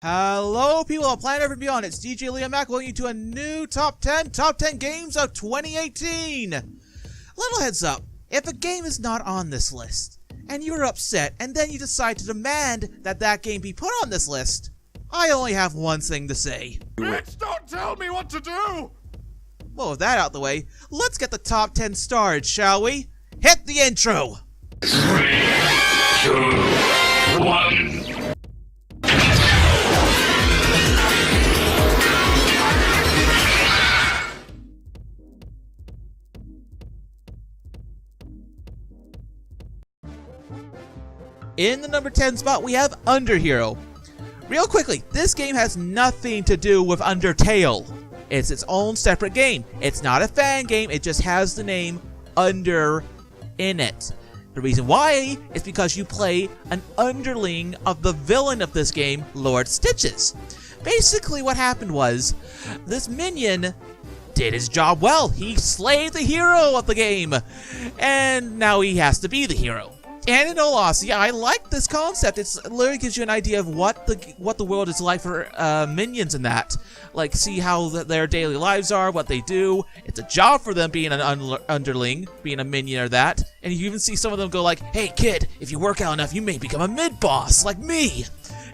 Hello people of Planet Earth and Beyond, it's DJ Liam Mack welcoming you to a new Top 10 Games of 2018! Little heads up, if a game is not on this list, and you're upset, and then you decide to demand that that game be put on this list, I only have one thing to say. Bitch, don't tell me what to do! Well, with that out the way, let's get the Top 10 started, shall we? Hit the intro! 3, 2, 1. In the number 10 spot, we have Underhero. Real quickly, this game has nothing to do with Undertale. It's its own separate game. It's not a fan game, it just has the name Under in it. The reason why is because you play an underling of the villain of this game, Lord Stitches. Basically what happened was, this minion did his job well. He slayed the hero of the game, and now he has to be the hero. And in all honesty, I like this concept. It literally gives you an idea of what the world is like for minions and that. Like, see how their daily lives are, what they do. It's a job for them being an underling, being a minion or that. And you even see some of them go like, hey kid, if you work out enough, you may become a mid-boss, like me.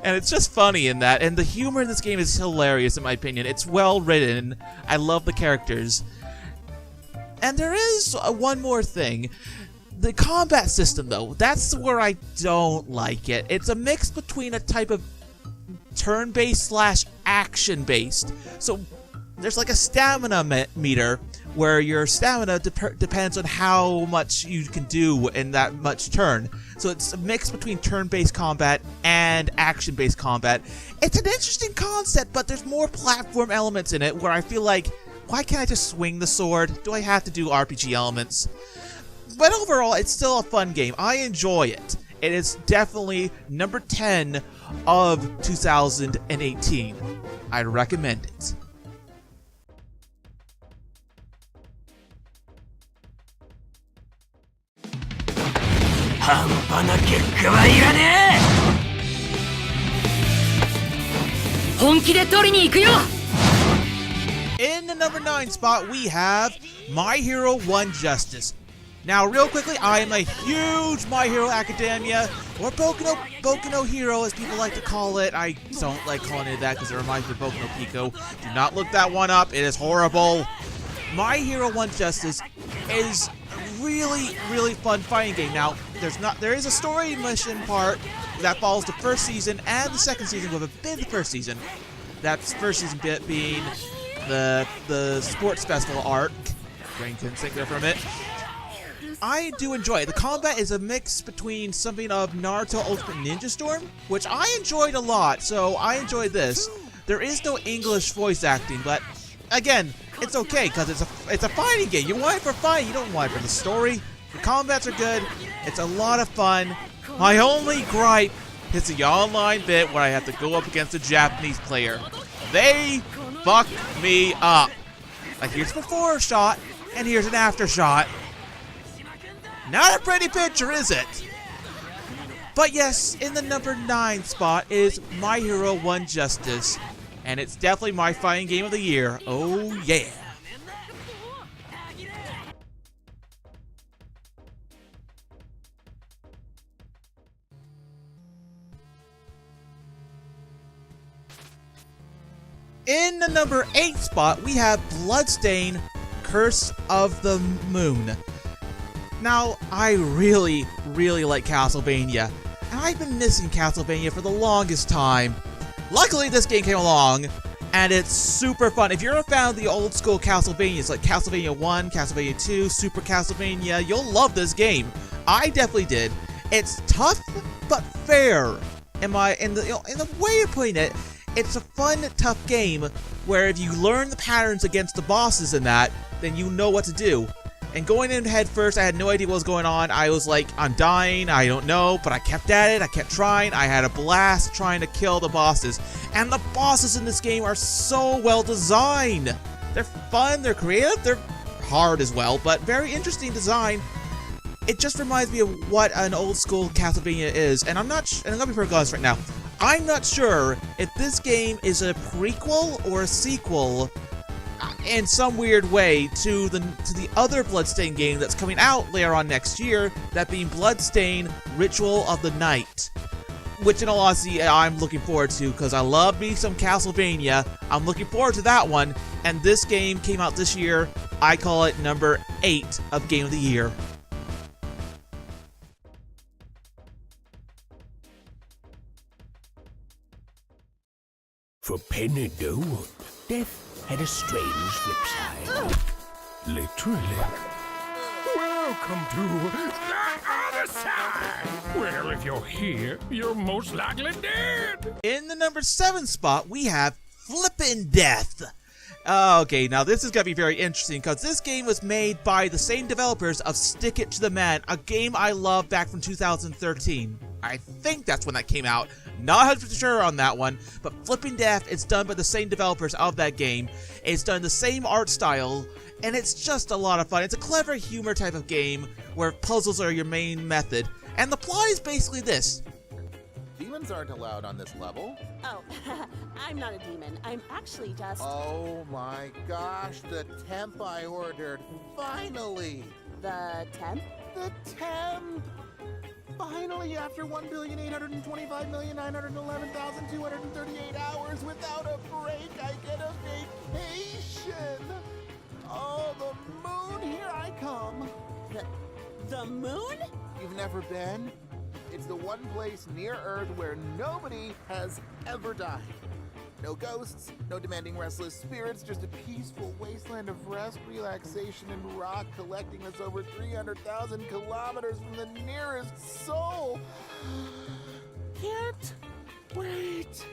And it's just funny in that. And the humor in this game is hilarious in my opinion. It's well written. I love the characters. And there is one more thing. The combat system, though, that's where I don't like it. It's a mix between a type of turn-based slash action-based. So there's like a stamina meter where your stamina depends on how much you can do in that much turn. So it's a mix between turn-based combat and action-based combat. It's an interesting concept, but there's more platform elements in it where I feel like, why can't I just swing the sword? Do I have to do RPG elements? But overall, it's still a fun game. I enjoy it. It is definitely number 10 of 2018. I recommend it. In the number 9 spot, we have My Hero 1 Justice. Now, real quickly, I am a huge My Hero Academia, or Boku no Hero, as people like to call it. I don't like calling it that because it reminds me of Boku no Pico. Do not look that one up. It is horrible. My Hero 1 Justice is a really, really fun fighting game. Now, there is a story mission part that follows the first season and the second season within the first season. That first season bit being the sports festival arc. Brain couldn't think there for a minute. I do enjoy it. The combat is a mix between something of Naruto Ultimate Ninja Storm, which I enjoyed a lot, so I enjoyed this. There is no English voice acting, but again, it's okay because it's a fighting game. You want it for fighting, you don't want it for the story. The combats are good. It's a lot of fun. My only gripe is the online bit where I have to go up against a Japanese player. They fuck me up. Like, here's a before shot, and here's an after shot. Not a pretty picture, is it? But yes, in the number 9 spot is My Hero 1 Justice. And it's definitely my fighting game of the year. Oh yeah. In the number 8 spot, we have Bloodstained, Curse of the Moon. Now, I really, really like Castlevania, and I've been missing Castlevania for the longest time. Luckily, this game came along, and it's super fun. If you're a fan of the old school Castlevanias, like Castlevania 1, Castlevania 2, Super Castlevania, you'll love this game. I definitely did. It's tough, but fair. In the way of putting it, it's a fun, tough game, where if you learn the patterns against the bosses in that, then you know what to do. And going in head first, I had no idea what was going on. I was like, I'm dying, I don't know, but I kept at it, I kept trying. I had a blast trying to kill the bosses. And the bosses in this game are so well designed. They're fun, they're creative, they're hard as well, but very interesting design. It just reminds me of what an old school Castlevania is, and I'm gonna be very honest right now. I'm not sure if this game is a prequel or a sequel in some weird way to the other Bloodstained game that's coming out later on next year, that being Bloodstained Ritual of the Night. Which in all honesty, I'm looking forward to, because I love me some Castlevania. I'm looking forward to that one, and this game came out this year. I call it number 8 of Game of the Year. For pen and gold, death had a strange flip side. Literally. Welcome to the other side. Well, if you're here, you're most likely dead. In the number 7 spot, we have Flippin' Death. Okay, now this is going to be very interesting, because this game was made by the same developers of Stick It to the Man, a game I loved back from 2013. I think that's when that came out. Not 100% sure on that one, but Flippin' Death is done by the same developers of that game. It's done the same art style, and it's just a lot of fun. It's a clever humor type of game where puzzles are your main method, and the plot is basically this. Demons aren't allowed on this level. Oh, I'm not a demon. I'm actually just... Oh my gosh, the temp I ordered. Finally! The temp? The temp! Finally, after 1,825,911,238 hours without a break, I get a vacation! Oh, the moon, here I come! The moon? You've never been? It's the one place near Earth where nobody has ever died. No ghosts, no demanding restless spirits, just a peaceful wasteland of rest, relaxation, and rock collecting that's over 300,000 kilometers from the nearest soul. Can't wait.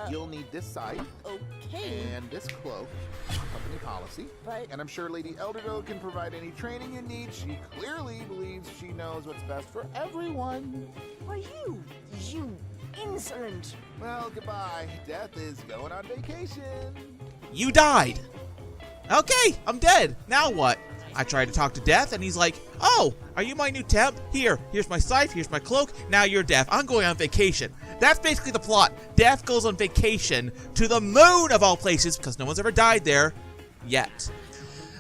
You'll need this scythe. Okay. And this cloak, company policy. But... And I'm sure Lady Eldergo can provide any training you need. She clearly believes she knows what's best for everyone. Why you insolent. Well, goodbye. Death is going on vacation. You died. Okay, I'm dead. Now what? I tried to talk to Death, and he's like, oh, are you my new temp? Here's my scythe, here's my cloak, now you're Death. I'm going on vacation. That's basically the plot. Death goes on vacation to the moon of all places, because no one's ever died there yet.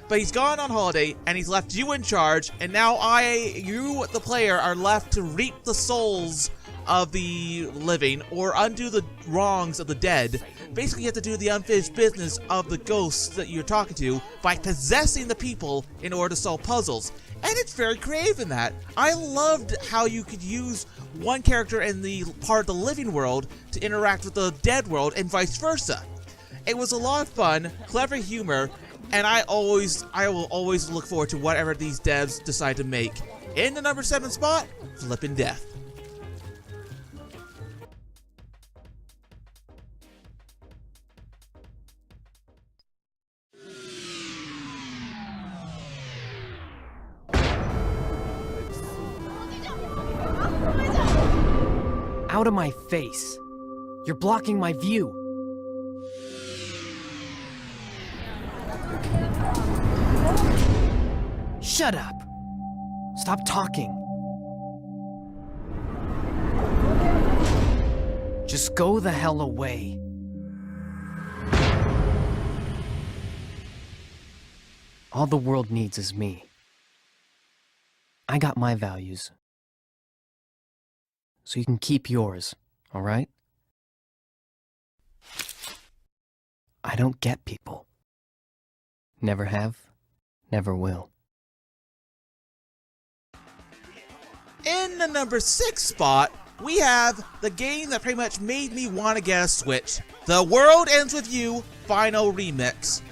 But he's gone on holiday, and he's left you in charge, and now you, the player, are left to reap the souls of the living or undo the wrongs of the dead. Basically, you have to do the unfinished business of the ghosts that you're talking to by possessing the people in order to solve puzzles. And it's very creative in that. I loved how you could use one character in the part of the living world to interact with the dead world and vice versa. It was a lot of fun, clever humor, and I will always look forward to whatever these devs decide to make. In the number 7 spot, Flippin' Death. Out of my face. You're blocking my view. Shut up. Stop talking. Just go the hell away. All the world needs is me. I got my values. So you can keep yours, all right? I don't get people. Never have, never will. In the number 6 spot, we have the game that pretty much made me want to get a Switch, The World Ends With You Final Remix.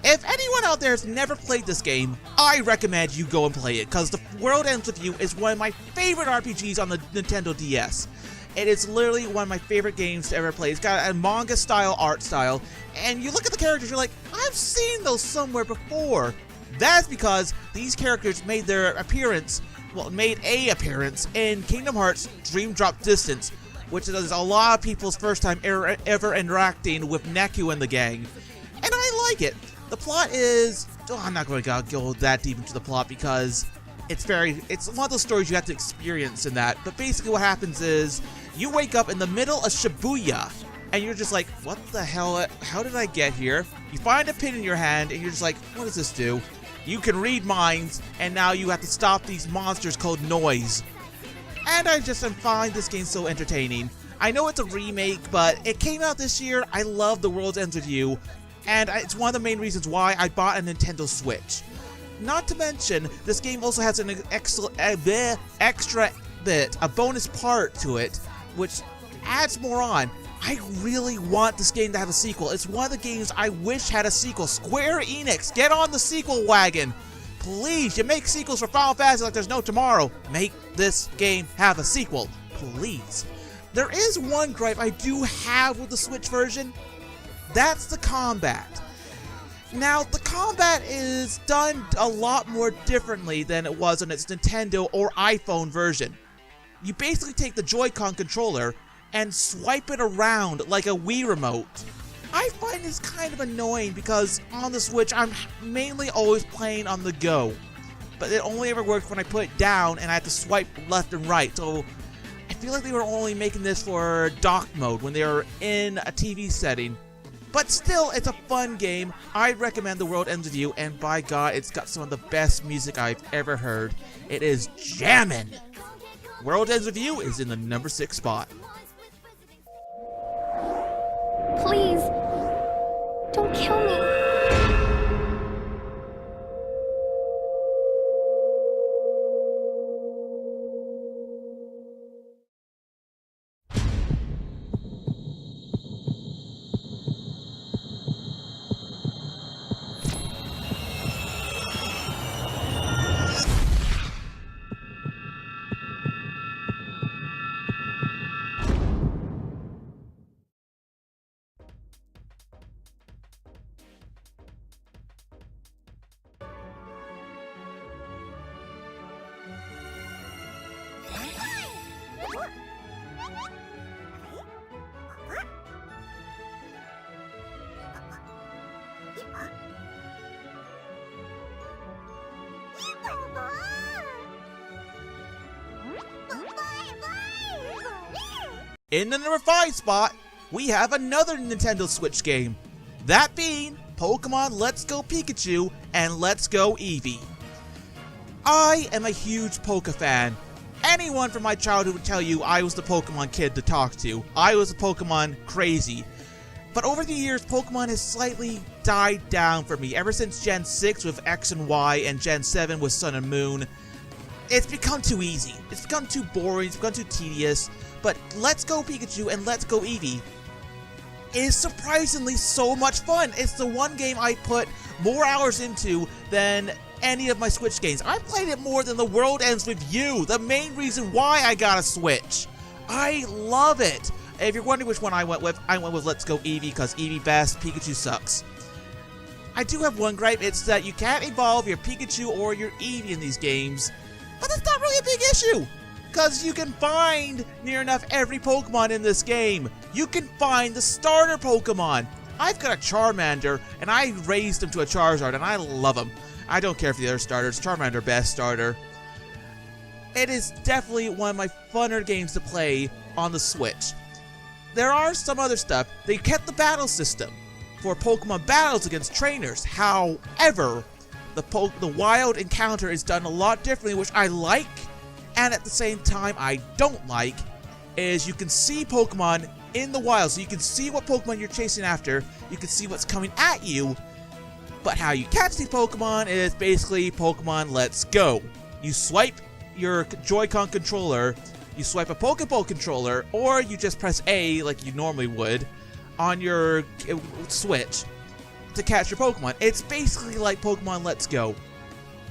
If anyone out there has never played this game, I recommend you go and play it, because The World Ends With You is one of my favorite RPGs on the Nintendo DS. It is literally one of my favorite games to ever play. It's got a manga-style art style, and you look at the characters, you're like, I've seen those somewhere before. That's because these characters made a appearance in Kingdom Hearts Dream Drop Distance, which is a lot of people's first time ever interacting with Neku and the gang. And I like it. The plot is... I'm not going to go that deep into the plot because it's one of those stories you have to experience in that. But basically what happens is You wake up in the middle of Shibuya, and you're just like, what the hell, how did I get here? You find a pin in your hand, and you're just like, what does this do? You can read minds, and now you have to stop these monsters called Noise. And I just find this game so entertaining. I know it's a remake, but it came out this year. I love The World Ends With You, and it's one of the main reasons why I bought a Nintendo Switch. Not to mention, this game also has an extra bit, a bonus part to it, which adds more on. I really want this game to have a sequel. It's one of the games I wish had a sequel. Square Enix, get on the sequel wagon. Please, you make sequels for Final Fantasy like there's no tomorrow. Make this game have a sequel, please. There is one gripe I do have with the Switch version. That's the combat. Now, the combat is done a lot more differently than it was on its Nintendo or iPhone version. You basically take the Joy-Con controller and swipe it around like a Wii remote. I find this kind of annoying because on the Switch, I'm mainly always playing on the go. But it only ever works when I put it down and I have to swipe left and right. So I feel like they were only making this for dock mode when they were in a TV setting. But still, it's a fun game. I recommend The World Ends With You, and by God, it's got some of the best music I've ever heard. It is jammin'! World Ends With You is in the number 6 spot. Please, don't kill me. In the number 5 spot, we have another Nintendo Switch game. That being Pokemon Let's Go Pikachu and Let's Go Eevee. I am a huge Poke fan. Anyone from my childhood would tell you I was the Pokemon kid to talk to. I was a Pokemon crazy. But over the years, Pokemon has slightly died down for me. Ever since Gen 6 with X and Y and Gen 7 with Sun and Moon, it's become too easy. It's become too boring. It's become too tedious. But Let's Go Pikachu and Let's Go Eevee is surprisingly so much fun. It's the one game I put more hours into than any of my Switch games. I played it more than The World Ends With You, the main reason why I got a Switch. I love it. If you're wondering which one I went with Let's Go Eevee because Eevee best, Pikachu sucks. I do have one gripe, it's that you can't evolve your Pikachu or your Eevee in these games, but that's not really a big issue. Because you can find near enough every Pokemon in this game. You can find the starter Pokemon. I've got a Charmander, and I raised him to a Charizard, and I love him. I don't care for the other starters. Charmander, best starter. It is definitely one of my funner games to play on the Switch. There are some other stuff. They kept the battle system for Pokemon battles against trainers. However, the wild encounter is done a lot differently, which I like. And at the same time, I don't like, is you can see Pokemon in the wild. So you can see what Pokemon you're chasing after. You can see what's coming at you. But how you catch these Pokemon is basically Pokemon Let's Go. You swipe your Joy-Con controller, you swipe a Pokeball controller, or you just press A like you normally would on your Switch to catch your Pokemon. It's basically like Pokemon Let's Go.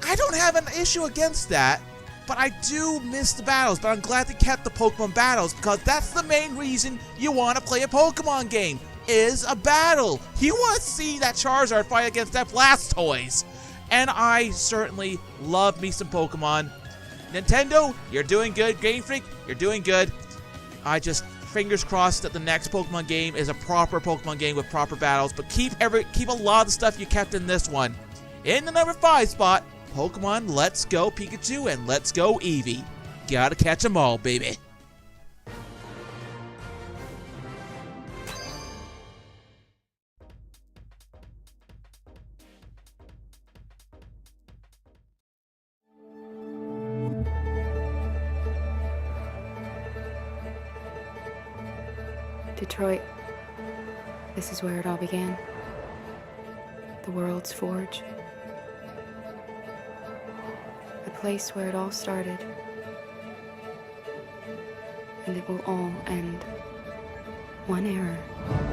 I don't have an issue against that. But I do miss the battles, but I'm glad they kept the Pokemon battles because that's the main reason you want to play a Pokemon game, is a battle. You want to see that Charizard fight against that Blastoise. And I certainly love me some Pokemon. Nintendo, you're doing good. Game Freak, you're doing good. I just fingers crossed that the next Pokemon game is a proper Pokemon game with proper battles, but keep a lot of the stuff you kept in this one. In the number 5 spot, Pokemon Let's Go Pikachu and Let's Go Eevee. Gotta catch them all, baby. Detroit. This is where it all began. The world's forge. A place where it all started. And it will all end. One error,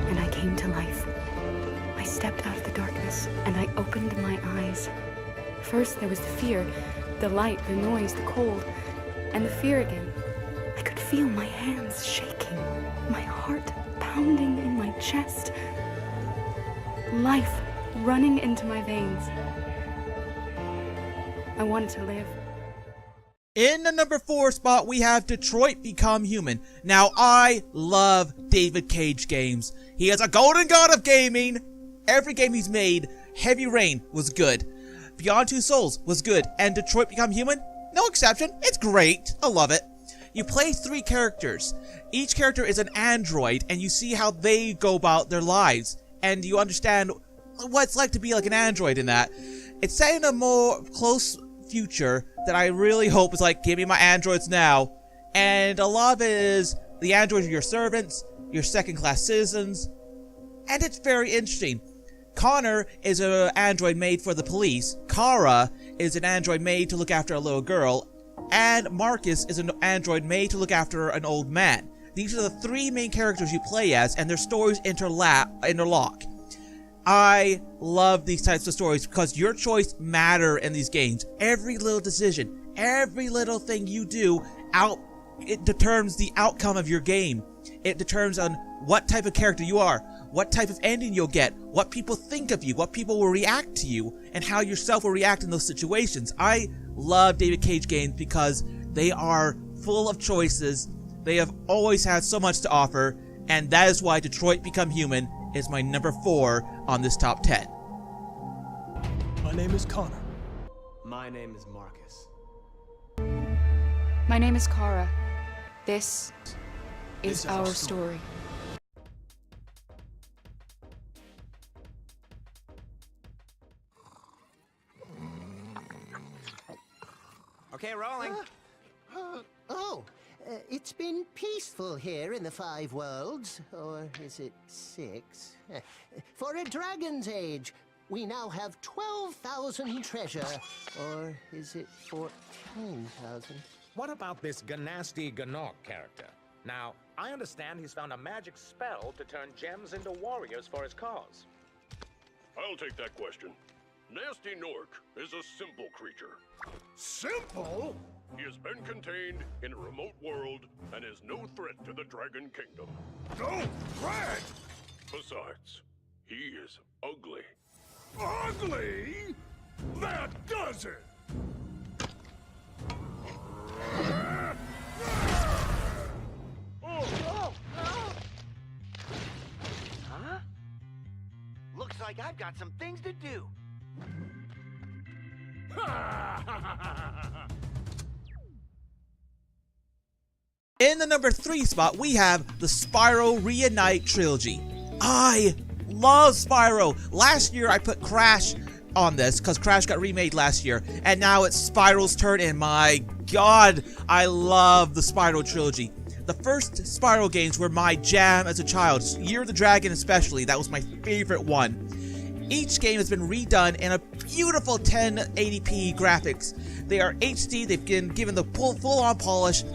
and I came to life. I stepped out of the darkness, and I opened my eyes. First there was the fear, the light, the noise, the cold, and the fear again. I could feel my hands shaking, my heart pounding in my chest. Life running into my veins. I wanted to live. In the number 4 spot, we have Detroit Become Human. Now, I love David Cage games. He is a golden god of gaming. Every game he's made, Heavy Rain was good. Beyond Two Souls was good. And Detroit Become Human, no exception. It's great. I love it. You play 3 characters. Each character is an android, and you see how they go about their lives. And you understand what it's like to be like an android in that. It's set in a more close future that I really hope is like, give me my androids now. And a lot of it is the androids are your servants, your second-class citizens, and it's very interesting. Connor is an android made for the police, Kara is an android made to look after a little girl, and Marcus is an android made to look after an old man. These are the 3 main characters you play as, and their stories interlock. I love these types of stories because your choice matter in these games. Every little decision, every little thing you do, it determines the outcome of your game. It determines on what type of character you are, what type of ending you'll get, what people think of you, what people will react to you, and how yourself will react in those situations. I love David Cage games because they are full of choices. They have always had so much to offer, and that is why Detroit Become Human is my number 4 on this top 10. My name is Connor. My name is Marcus. My name is Kara. This is our story. Okay, rolling. It's been peaceful here in the 5 worlds, or is it 6? For a dragon's age, we now have 12,000 treasure, or is it 14,000? What about this Ganasty Ganok character? Now, I understand he's found a magic spell to turn gems into warriors for his cause. I'll take that question. Nasty Nork is a simple creature. Simple? He has been contained in a remote world and is no threat to the Dragon Kingdom. No threat? Besides, he is ugly. Ugly? That does it! Huh? Looks like I've got some things to do. In the number 3 spot, we have the Spyro Reignited Trilogy. I love Spyro. Last year, I put Crash on this because Crash got remade last year, and now it's Spyro's turn, and my god, I love the Spyro Trilogy. The first Spyro games were my jam as a child, Year of the Dragon especially, that was my favorite one. Each game has been redone in a beautiful 1080p graphics. They are HD, they've been given the full-on polish.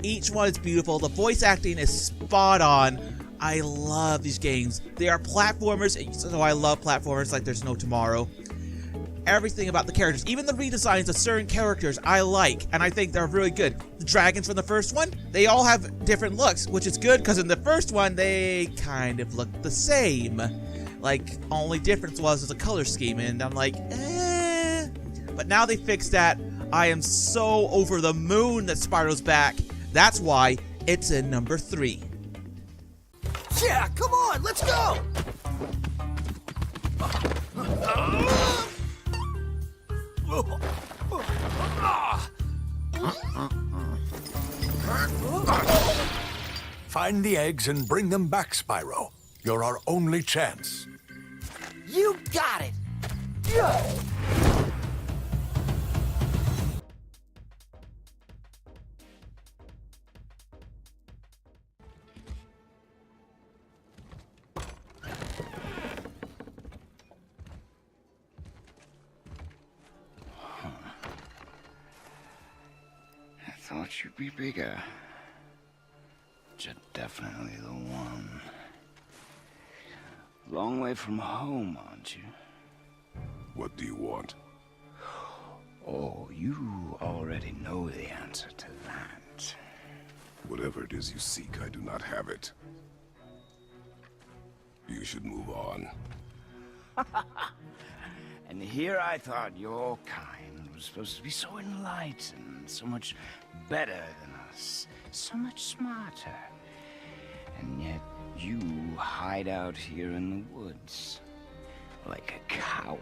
Each one is beautiful. The voice acting is spot on. I love these games. They are platformers, so I love platformers like there's no tomorrow. Everything about the characters, even the redesigns of certain characters, I like, and I think they're really good. The dragons from the first one, they all have different looks, which is good because in the first one, they kind of look the same. Like, only difference was the color scheme, and I'm like, eh. But now they fixed that. I am so over the moon that Spyro's back. That's why it's in number 3. Yeah, come on, let's go! Find the eggs and bring them back, Spyro. You're our only chance. You got it! thought you'd be bigger. But you're definitely the one. Long way from home, aren't you? What do you want? Oh, you already know the answer to that. Whatever it is you seek, I do not have it. You should move on. And here I thought your kind was supposed to be so enlightened, so much better than us, so much smarter. And yet you hide out here in the woods, like a coward.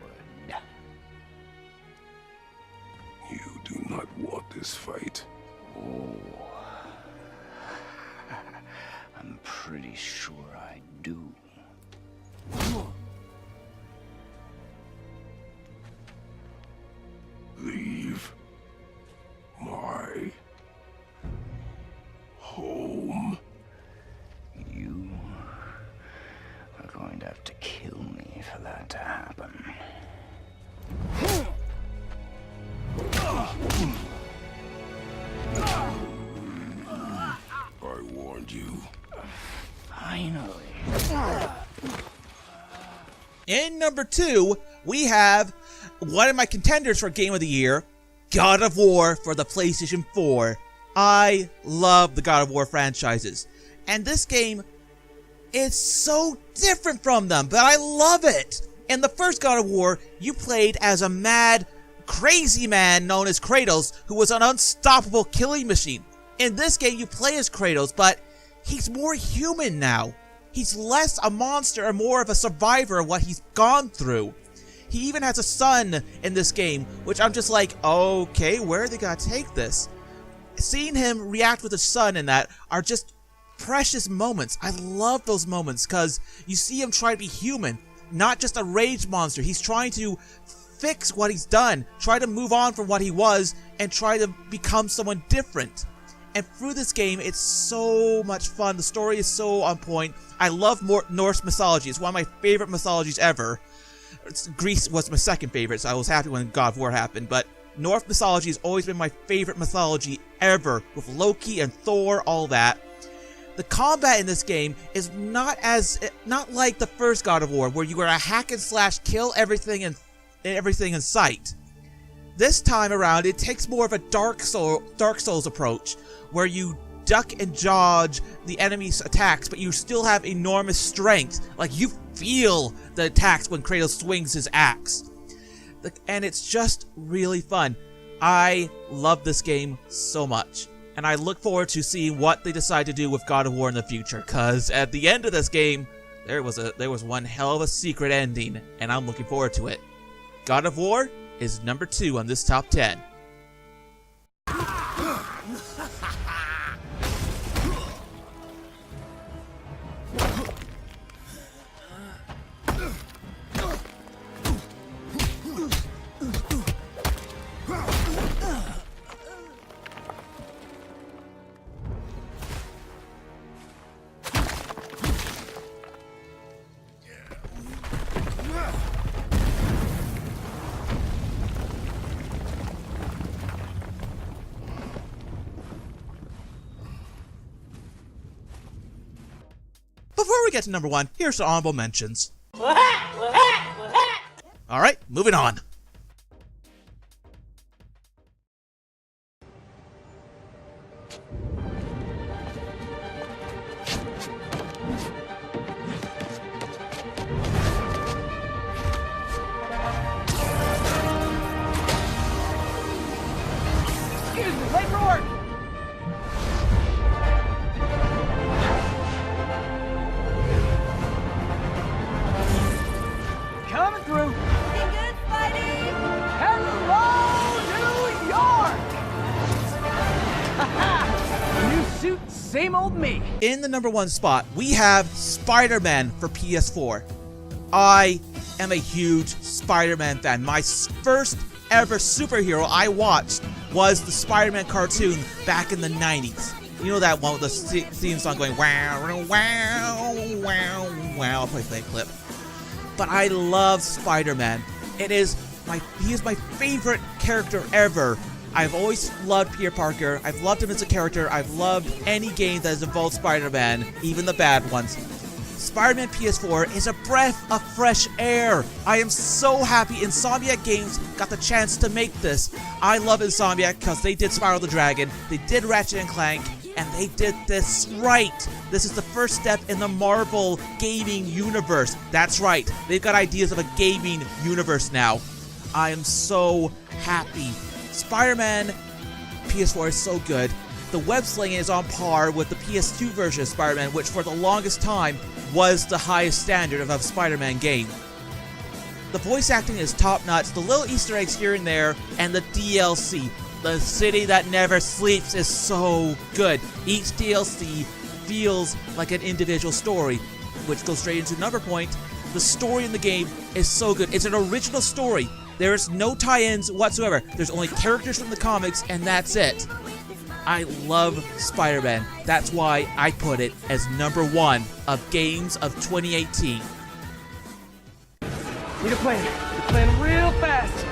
You do not want this fight. Oh, I'm pretty sure I do. Leave my home. You are going to have to kill me for that to happen. I warned you. Finally. In number 2, we have one of my contenders for Game of the Year, God of War for the PlayStation 4. I love the God of War franchises, and this game is so different from them, but I love it. In the first God of War, you played as a mad, crazy man known as Kratos, who was an unstoppable killing machine. In this game, you play as Kratos, but he's more human now. He's less a monster and more of a survivor of what he's gone through. He even has a son in this game, which I'm just like, okay, where are they gonna take this? Seeing him react with his son in that are just precious moments. I love those moments because you see him try to be human, not just a rage monster. He's trying to fix what he's done, try to move on from what he was, and try to become someone different. And through this game, it's so much fun. The story is so on point. I love Norse mythology. It's one of my favorite mythologies ever. Greece was my second favorite, so I was happy when God of War happened. But Norse mythology has always been my favorite mythology ever, with Loki and Thor, all that. The combat in this game is not like the first God of War, where you were a hack and slash, kill everything in sight. This time around, it takes more of a Dark Souls approach, where you duck and dodge the enemy's attacks, but you still have enormous strength. Like, you feel the attacks when Kratos swings his axe. And it's just really fun. I love this game so much. And I look forward to seeing what they decide to do with God of War in the future, because at the end of this game, there was one hell of a secret ending, and I'm looking forward to it. God of War is number 2 on this top 10. Before we get to number 1, here's some honorable mentions. Alright, moving on. Excuse me, late for work! Coming through. Looking good, Spidey. Hello, New York! Haha! New suit, same old me. In the number 1 spot, we have Spider-Man for PS4. I am a huge Spider-Man fan. My first ever superhero I watched was the Spider-Man cartoon back in the 90s. You know that one with the theme song going wow, wow, wow, wow. I'll play that clip. But I love Spider-Man. He is my favorite character ever. I've always loved Peter Parker. I've loved him as a character. I've loved any game that has involved Spider-Man, even the bad ones. Spider-Man PS4 is a breath of fresh air. I am so happy Insomniac Games got the chance to make this. I love Insomniac because they did Spyro the Dragon, they did Ratchet & Clank, and they did this right. This is the first step in the Marvel gaming universe. That's right, they've got ideas of a gaming universe now. I am so happy. Spider-Man PS4 is so good. The web slinging is on par with the PS2 version of Spider-Man, which for the longest time was the highest standard of a Spider-Man game. The voice acting is top-notch, the little Easter eggs here and there, and the DLC, The City That Never Sleeps, is so good. Each DLC feels like an individual story, which goes straight into another point. The story in the game is so good. It's an original story. There's no tie-ins whatsoever. There's only characters from the comics, and that's it. I love Spider-Man. That's why I put it as #1 of games of 2018. Need a plan. Need a plan real fast.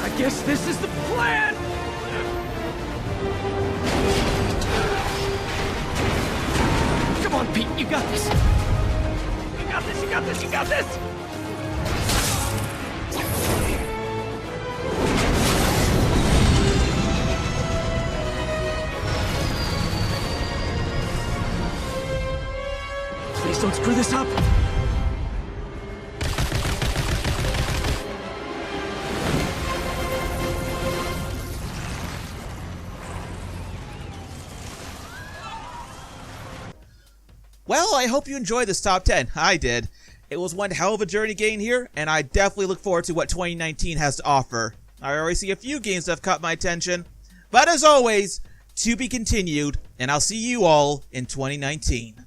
I guess this is the plan. Come on, Pete. You got this. You got this. You got this. You got this. Please don't screw this up. Well, I hope you enjoyed this top 10. I did. It was one hell of a journey getting here, and I definitely look forward to what 2019 has to offer. I already see a few games that have caught my attention. But as always, to be continued, and I'll see you all in 2019.